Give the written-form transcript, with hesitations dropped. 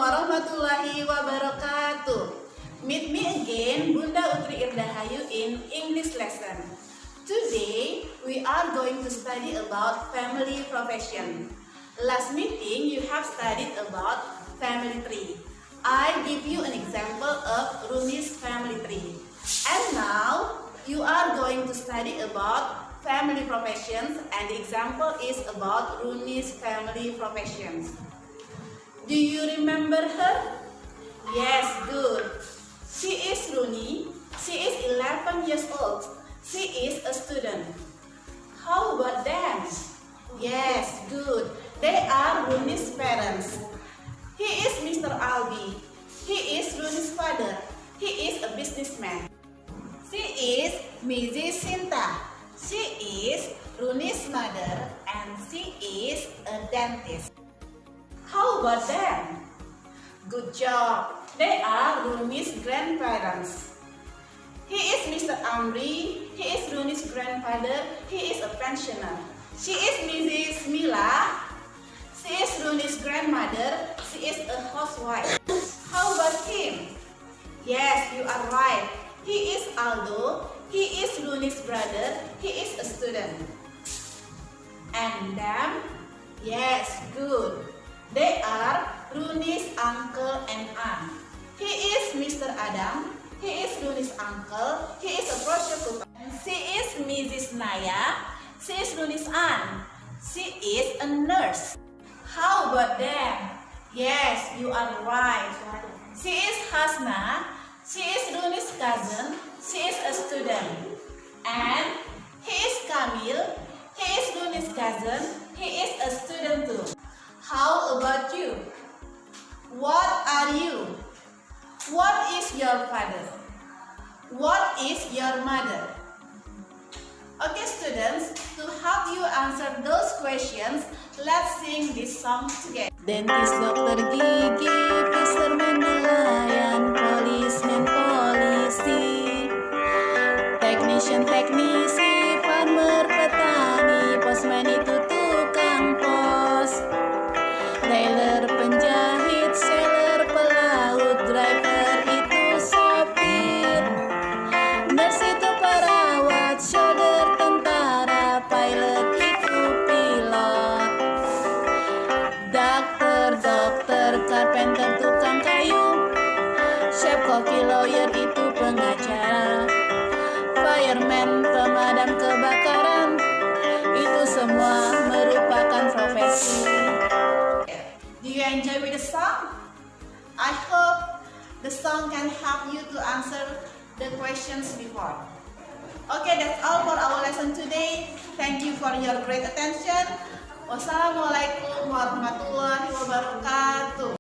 warahmatullahi wabarakatuh. Meet me again, Bunda Utri Irdahayu in English lesson. Today, we are going to study about family profession. Last meeting, you have studied about family tree. I give you an example of Rumi's family tree. And now, you are going to study about family professions, and the example is about Rumi's family professions. Do you remember her? Yes, good. She is Runi. She is 11 years old. She is a student. How about them? Yes, good. They are Runi's parents. He is Mr. Albi. He is Runi's father. He is a businessman. She is Mrs. Sinta. She is Runi's mother and she is a dentist. How about them? Good job. They are Runi's grandparents. He is Mr. Amri. He is Runi's grandfather. He is a pensioner. She is Mrs. Mila. She is Runi's grandmother. She is a housewife. How about him? Yes, you are right. He is Aldo. He is Runi's brother. He is a student. And them? Yes, good. They are Runi's uncle and aunt. He is Mr. Adam. He is Runi's uncle. He is a prosecutor. She is Mrs. Naya. She is Runi's aunt. She is a nurse. How about them? Yes, you are right. She is Hasna. She is Runi's cousin. She is a student. And he is Kamil. He is Runi's cousin. He is a student too. How about you? What are you? What is your father? What is your mother? Okay, students, to help you answer those questions, let's sing this song together. Dentist, dokter gigi, fisherman, nelayan, policeman, polisi, technician, teknisi, farmer, petani, postman itu tukang pos, tailor, penjahit, sailor, pelaut, driver itu sopir, nurse itu perawat, soldier, tentara, pilot itu pilot, dokter, carpenter, tukang kayu, chef, koki, lawyer itu pengacara, fireman, pemadam kebakaran, itu semua merupakan profesi. Do you enjoy with the song? I hope the song can help you to answer the questions before. Okay, that's all for our lesson today. Thank you for your great attention. Wassalamualaikum warahmatullahi wabarakatuh.